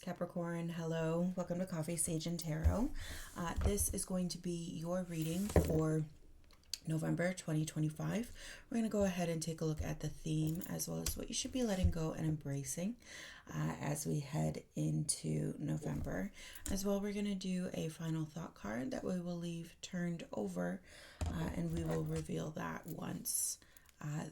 Capricorn, hello. Welcome to Coffee, Sage, and Tarot. This is going to be your reading for November 2025. We're going to go ahead and take a look at the theme as well as what you should be letting go and embracing as we head into November. As well, we're going to do a final thought card that we will leave turned over and we will reveal that once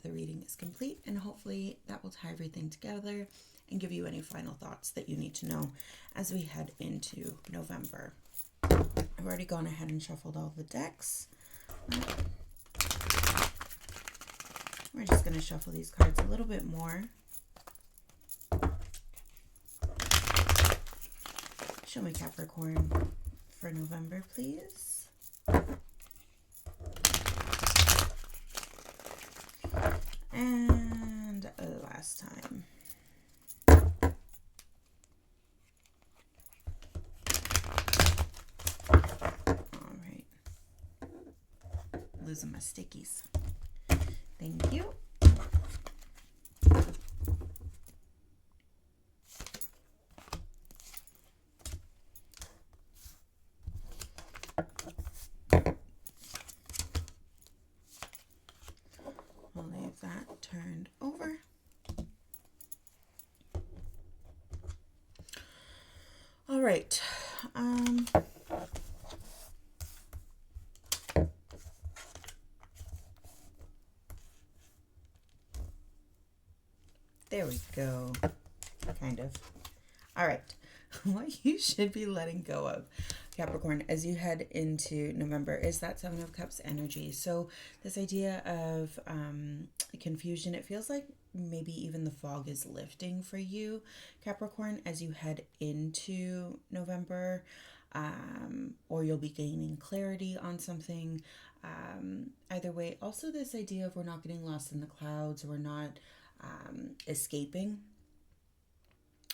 the reading is complete, and hopefully that will tie everything together and give you any final thoughts that you need to know as we head into November. I've already gone ahead and shuffled all the decks. We're just going to shuffle these cards a little bit more. Show me Capricorn for November, please. And last time. All right. Losing my stickies. Thank you. We'll leave that turned over. All right. There we go. Kind of. All right. What you should be letting go of, Capricorn, as you head into November is that Seven of Cups energy. So this idea of confusion, it feels like maybe even the fog is lifting for you, Capricorn, as you head into November, or you'll be gaining clarity on something. Either way, also this idea of we're not getting lost in the clouds, we're not escaping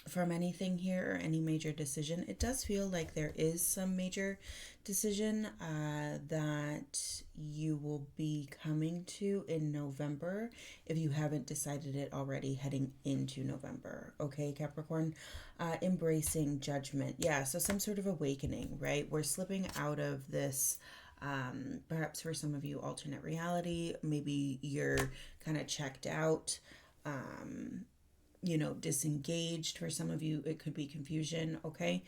from anything here or any major decision. It does feel like there is some major decision that you will be coming to in November if you haven't decided it already heading into November. Okay, Capricorn, embracing judgment. Yeah, so some sort of awakening, right? We're slipping out of this perhaps for some of you alternate reality. Maybe you're kind of checked out, disengaged. For some of you, it could be confusion. Okay.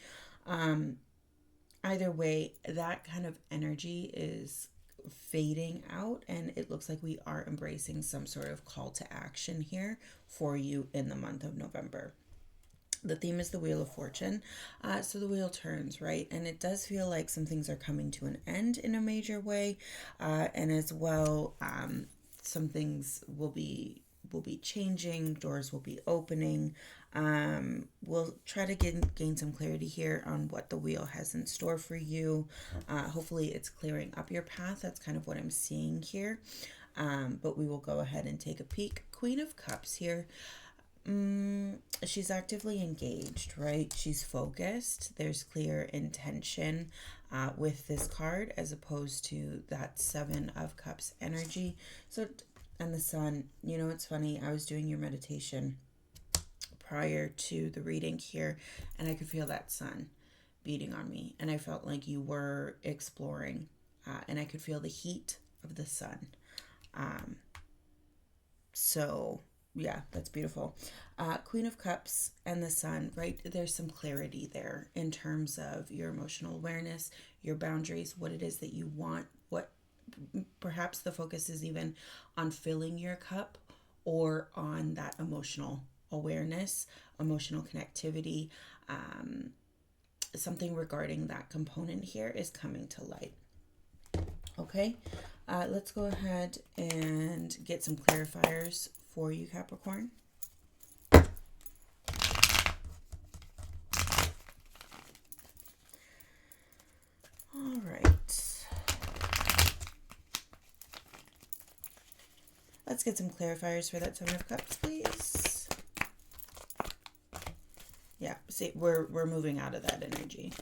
Either way, that kind of energy is fading out, and it looks like we are embracing some sort of call to action here for you in the month of November. The theme is the Wheel of Fortune. So the wheel turns, right? And it does feel like some things are coming to an end in a major way. And as well, some things will be changing, doors will be opening. We'll try to gain some clarity here on what the wheel has in store for you. Hopefully it's clearing up your path. That's kind of what I'm seeing here. But we will go ahead and take a peek. Queen of Cups here. She's actively engaged, right? She's focused. There's clear intention with this card as opposed to that Seven of Cups energy. So, and the Sun, it's funny. I was doing your meditation prior to the reading here, and I could feel that sun beating on me, and I felt like you were exploring, and I could feel the heat of the sun. So yeah, that's beautiful. Queen of Cups and the Sun, right? There's some clarity there in terms of your emotional awareness, your boundaries, what it is that you want, what perhaps the focus is even on filling your cup or on that emotional awareness, emotional connectivity. Something regarding that component here is coming to light. Okay, let's go ahead and get some clarifiers for you, Capricorn. All right. Let's get some clarifiers for that Seven of Cups, please. Yeah, see, we're moving out of that energy.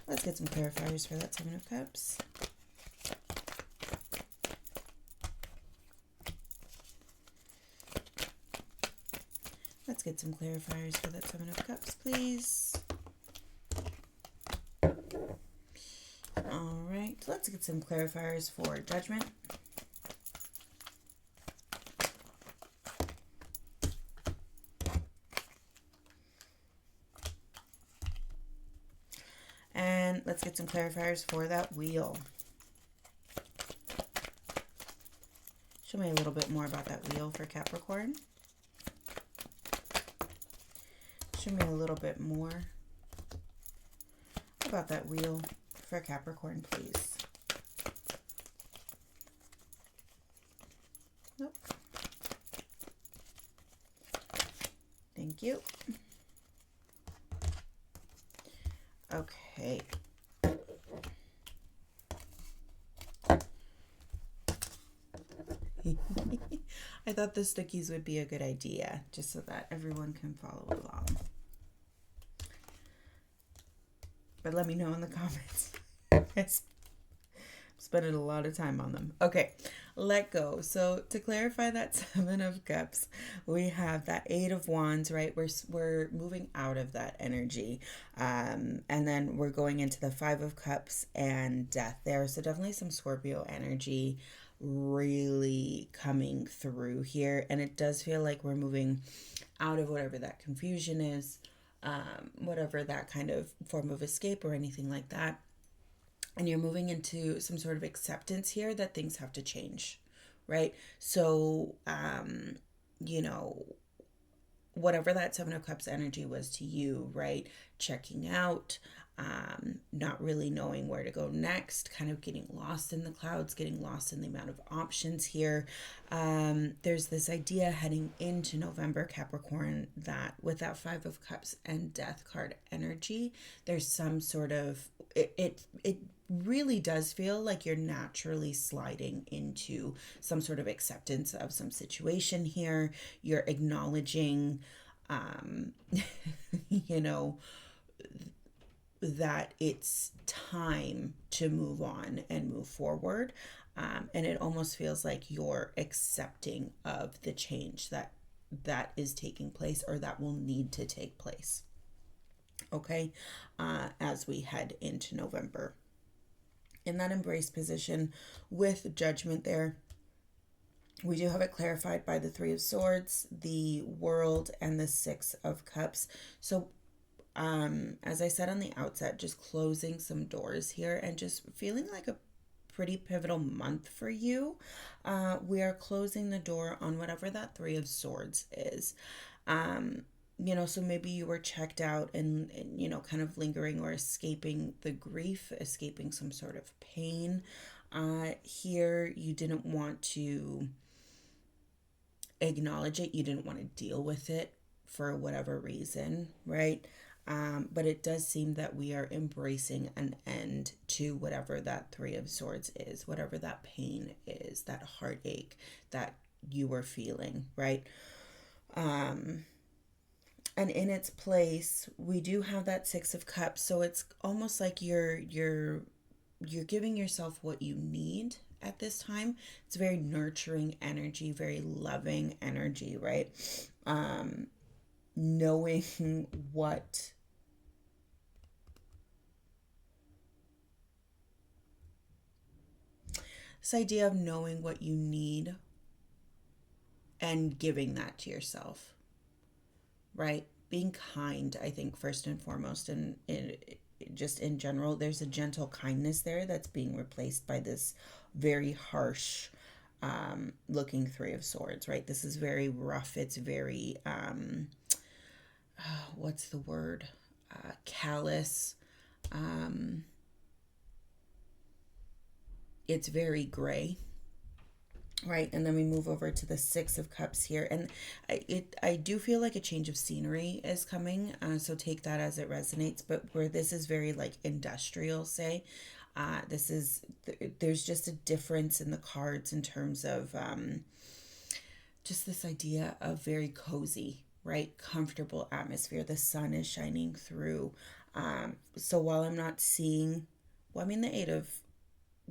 Let's get some clarifiers for that Seven of Cups. Let's get some clarifiers for that Seven of Cups, please. So let's get some clarifiers for judgment. And let's get some clarifiers for that wheel. Show me a little bit more about that wheel for Capricorn. Show me a little bit more about that wheel for Capricorn, please. Nope. Thank you. Okay. I thought the stickies would be a good idea, just so that everyone can follow along. But let me know in the comments. I'm spending a lot of time on them. Okay, let go. So to clarify that Seven of Cups, we have that Eight of Wands, right? We're moving out of that energy. And then we're going into the Five of Cups and Death there. So definitely some Scorpio energy really coming through here. And it does feel like we're moving out of whatever that confusion is, whatever that kind of form of escape or anything like that. And you're moving into some sort of acceptance here that things have to change, right? So, you know, whatever that Seven of Cups energy was to you, right? Checking out, not really knowing where to go next, kind of getting lost in the clouds, getting lost in the amount of options here. There's this idea heading into November, Capricorn, that with that Five of Cups and Death card energy, there's some sort of, it really does feel like you're naturally sliding into some sort of acceptance of some situation here. You're acknowledging, you know, that it's time to move on and move forward. And it almost feels like you're accepting of the change that is taking place or that will need to take place. Okay, as we head into November. In that embrace position with judgment there, we do have it clarified by the Three of Swords, the World, and the Six of Cups. So as I said on the outset, just closing some doors here and just feeling like a pretty pivotal month for you. We are closing the door on whatever that Three of Swords is. You know, so maybe you were checked out and, you know, kind of lingering or escaping the grief, escaping some sort of pain. Here, you didn't want to acknowledge it. You didn't want to deal with it for whatever reason, right? But it does seem that we are embracing an end to whatever that Three of Swords is, whatever that pain is, that heartache that you were feeling, right? And in its place, we do have that Six of Cups. So it's almost like you're giving yourself what you need at this time. It's very nurturing energy, very loving energy, right? Knowing what this idea of knowing what you need and giving that to yourself, right? Being kind, I think, first and foremost, and just in general, there's a gentle kindness there that's being replaced by this very harsh looking Three of Swords, right? This is very rough. It's very, what's the word? Callous. It's very gray. Right, and then we move over to the Six of Cups here, and I do feel like a change of scenery is coming, so take that as it resonates. But where this is very like industrial, say, there's just a difference in the cards in terms of just this idea of very cozy, right, comfortable atmosphere. The sun is shining through. So while I'm not seeing, well, I mean, the Eight of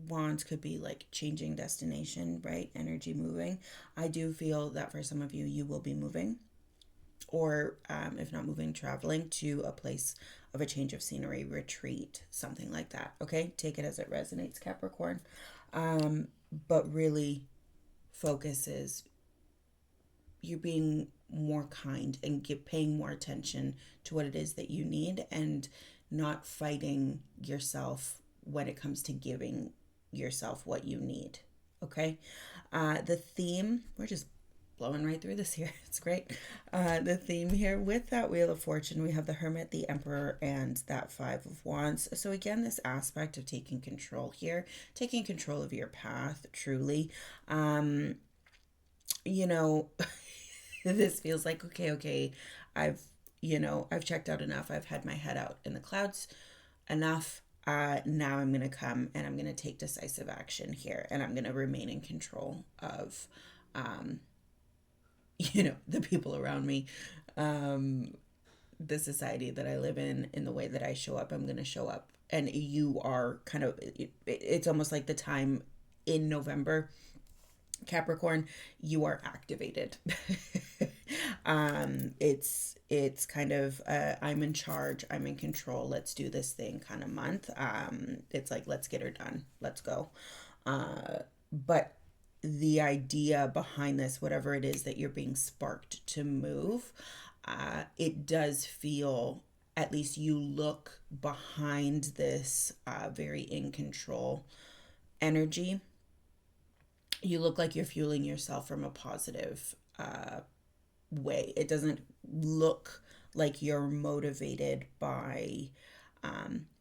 Wands could be like changing destination, right? Energy moving. I do feel that for some of you, you will be moving. or if not moving, traveling to a place of a change of scenery, retreat, something like that. Okay, take it as it resonates, Capricorn. But really, focus is you being more kind and paying more attention to what it is that you need, and not fighting yourself when it comes to giving yourself what you need. Okay, the theme, we're just blowing right through this here. It's great. The theme here with that Wheel of Fortune, we have the Hermit, the Emperor, and that Five of Wands. So again, this aspect of taking control here, taking control of your path, truly. You know, this feels like, okay, I've, I've checked out enough. I've had my head out in the clouds enough. Now I'm going to come and I'm going to take decisive action here, and I'm going to remain in control of, the people around me, the society that I live in the way that I show up. I'm going to show up. And you are kind of, it's almost like the time in November, Capricorn, you are activated. It's kind of I'm in charge, I'm in control, let's do this thing kind of month. It's like, let's get her done, let's go. But the idea behind this, whatever it is that you're being sparked to move, it does feel, at least you look behind this very in control energy, you look like you're fueling yourself from a positive way. It doesn't look like you're motivated by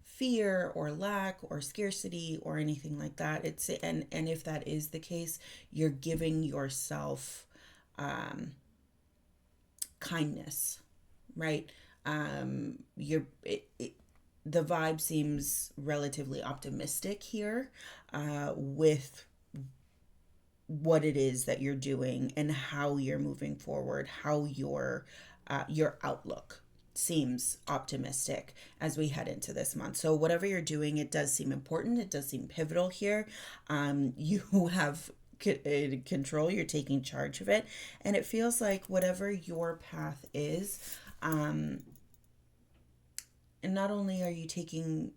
fear or lack or scarcity or anything like that. And if that is the case, you're giving yourself kindness, right? The vibe seems relatively optimistic here with what it is that you're doing and how you're moving forward, how your outlook seems optimistic as we head into this month. So whatever you're doing, it does seem important. It does seem pivotal here. You have control. You're taking charge of it, and it feels like whatever your path is, and not only are you taking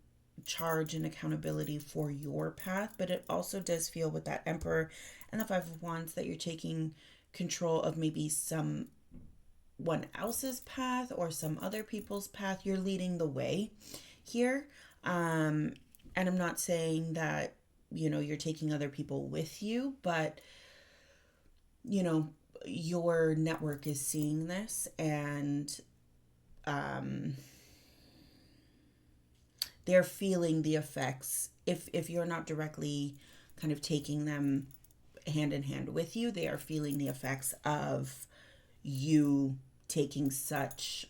charge and accountability for your path, but it also does feel with that Emperor and the Five of Wands that you're taking control of maybe someone else's path or some other people's path. You're leading the way here. And I'm not saying that, you're taking other people with you, but, your network is seeing this, and they're feeling the effects. If you're not directly kind of taking them hand in hand with you, they are feeling the effects of you taking such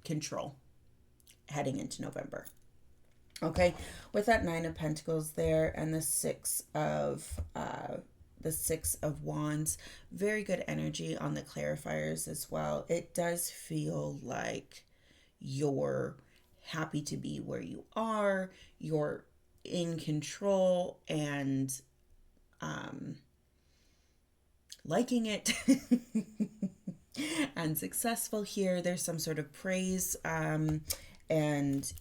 control heading into November. Okay, with that Nine of Pentacles there and the Six of Wands, very good energy on the clarifiers as well. It does feel like you're happy to be where you are, you're in control and liking it and successful here. There's some sort of praise and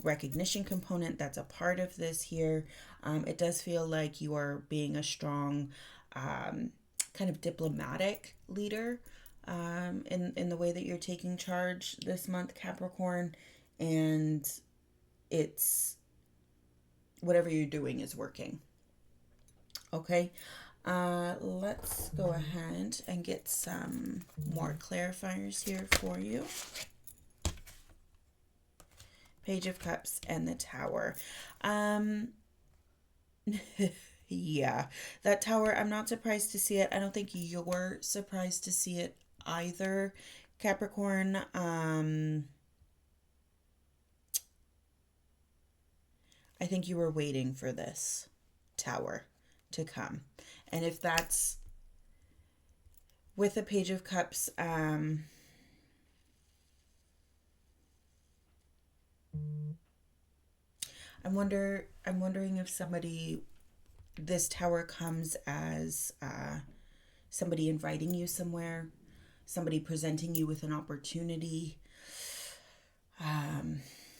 recognition component that's a part of this here. It does feel like you are being a strong kind of diplomatic leader in the way that you're taking charge this month, Capricorn. And it's whatever you're doing is working. Okay, let's go ahead and get some more clarifiers here for you. Page of Cups and the Tower. Yeah, that Tower, I'm not surprised to see it. I don't think you're surprised to see it either, Capricorn. I think you were waiting for this Tower to come. And if that's with the Page of Cups, I'm wondering if this Tower comes as somebody inviting you somewhere, somebody presenting you with an opportunity,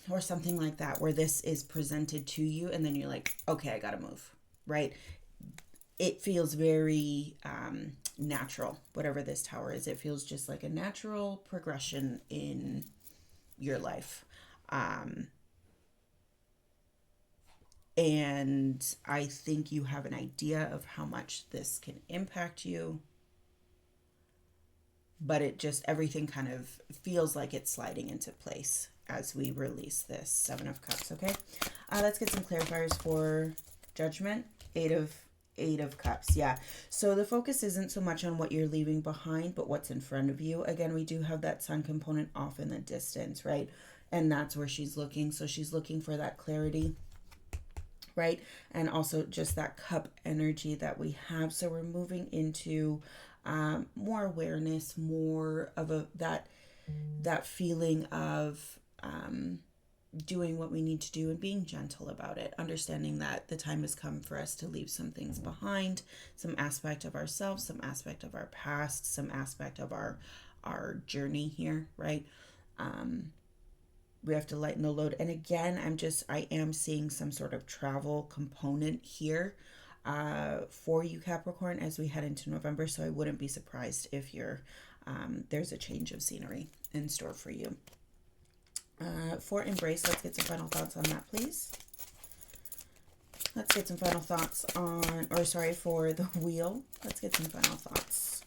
or something like that, where this is presented to you and then you're like, okay, I gotta move, right? It feels very natural, whatever this tower is. It feels just like a natural progression in your life. And I think you have an idea of how much this can impact you, but it just, everything kind of feels like it's sliding into place as we release this Seven of Cups. Okay, let's get some clarifiers for judgment. Eight of Cups. Yeah, so the focus isn't so much on what you're leaving behind, but what's in front of you. Again, we do have that sun component off in the distance, right? And that's where she's looking. So she's looking for that clarity, right? And also just that cup energy that we have. So we're moving into more awareness, more of that feeling of doing what we need to do and being gentle about it, understanding that the time has come for us to leave some things behind, some aspect of ourselves, some aspect of our past, some aspect of our journey here, right? We have to lighten the load. And again, I am seeing some sort of travel component here for you, Capricorn, as we head into November. So I wouldn't be surprised if there's a change of scenery in store for you. For embrace, let's get some final thoughts on that, please. Let's get some final thoughts for the wheel. Let's get some final thoughts.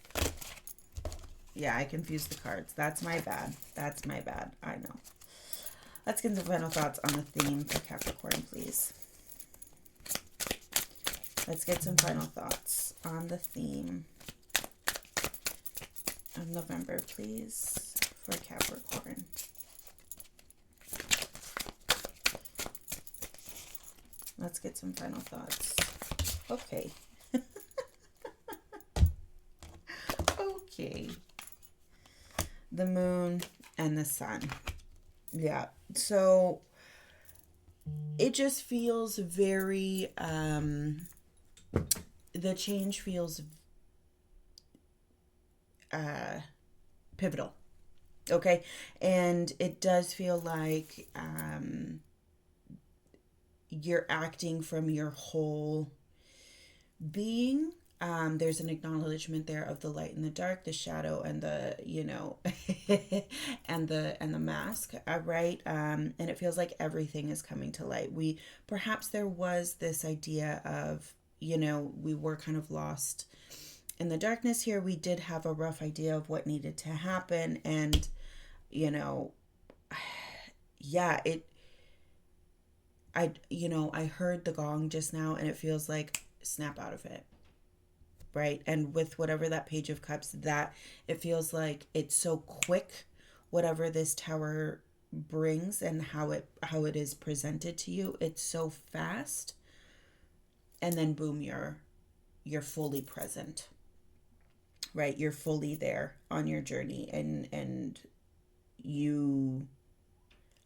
Yeah, I confused the cards. That's my bad. I know. Let's get some final thoughts on the theme for Capricorn, please. Let's get some final thoughts on the theme of November, please, for Capricorn. Let's get some final thoughts. Okay. Okay. The moon and the sun. Yeah. So it just feels very, the change feels pivotal. Okay. And it does feel like you're acting from your whole being. There's an acknowledgement there of the light and the dark, the shadow and the, and the mask, right? And it feels like everything is coming to light. Perhaps there was this idea of, we were kind of lost in the darkness here. We did have a rough idea of what needed to happen. And, yeah, I heard the gong just now and it feels like snap out of it. Right. And with whatever that Page of Cups, that it feels like it's so quick, whatever this tower brings and how it is presented to you. It's so fast. And then boom, you're fully present. Right. You're fully there on your journey and you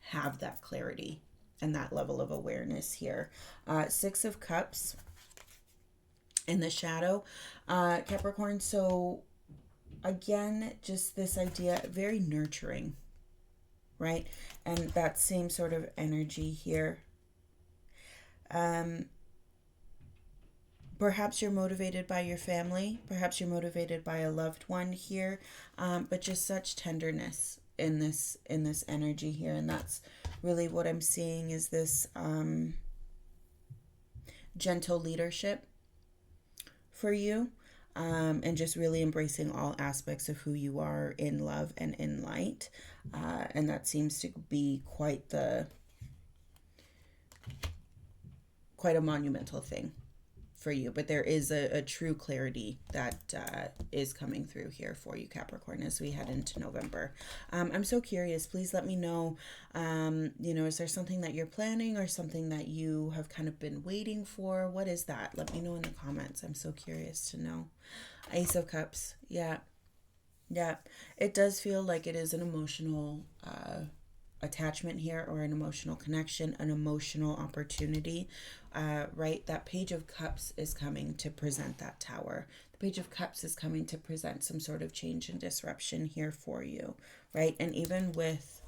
have that clarity and that level of awareness here. Six of Cups in the shadow, Capricorn. So again, just this idea, very nurturing, right? And that same sort of energy here. Perhaps you're motivated by your family. Perhaps you're motivated by a loved one here. But just such tenderness in this energy here. And that's really what I'm seeing is this gentle leadership for you, and just really embracing all aspects of who you are in love and in light. And that seems to be quite a monumental thing for you. But there is a true clarity that is coming through here for you, Capricorn, as we head into November. I'm so curious. Please let me know, is there something that you're planning or something that you have kind of been waiting for? What is that? Let me know in the comments. I'm so curious to know. Ace of Cups. Yeah. It does feel like it is an emotional attachment here, or an emotional connection, an emotional opportunity, right? That Page of Cups is coming to present that tower, The Page of Cups is coming to present some sort of change and disruption here for you, right? And even with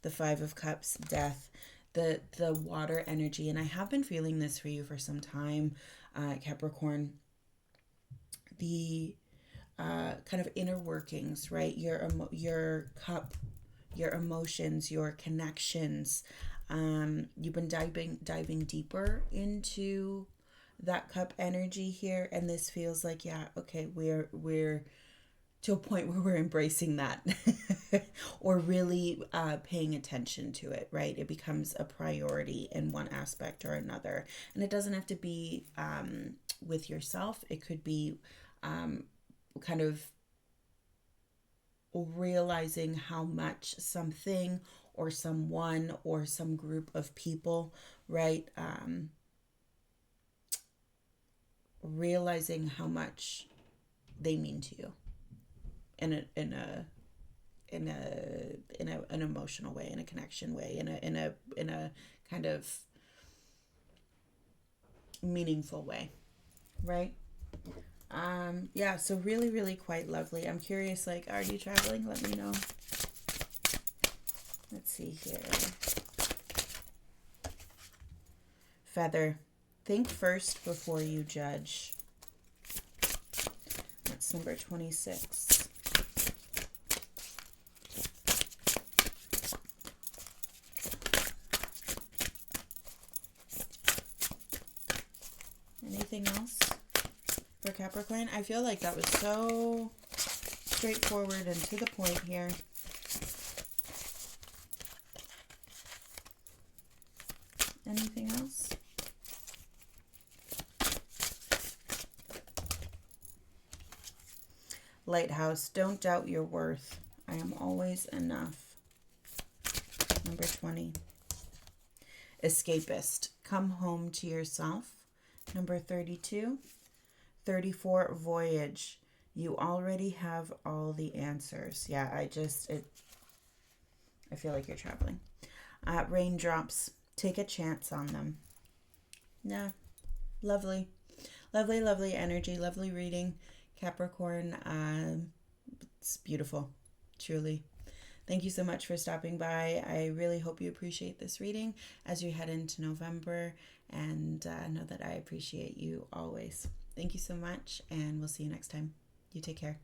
the Five of Cups, death, the water energy, and I have been feeling this for you for some time, Capricorn, the kind of inner workings, right? Your cup, your emotions, your connections. You've been diving deeper into that cup energy here, and this feels like, yeah, okay, we're to a point where we're embracing that or really paying attention to it, right? It becomes a priority in one aspect or another. And it doesn't have to be with yourself, it could be kind of realizing how much something or someone or some group of people, right? Realizing how much they mean to you in an emotional way, in a connection way, in a kind of meaningful way, right? Yeah, so really, really quite lovely. I'm curious, like, are you traveling? Let me know. Let's see here. Feather. Think first before you judge. That's number 26. Anything else for Capricorn? I feel like that was so straightforward and to the point here. Anything else? Lighthouse, don't doubt your worth. I am always enough. Number 20. Escapist, come home to yourself. Number 32. 34. Voyage, you already have all the answers. Yeah, I feel like you're traveling. Raindrops, take a chance on them. Yeah, lovely. Lovely, lovely energy, lovely reading. Capricorn, it's beautiful, truly. Thank you so much for stopping by. I really hope you appreciate this reading as you head into November, and know that I appreciate you always. Thank you so much, and we'll see you next time. You take care.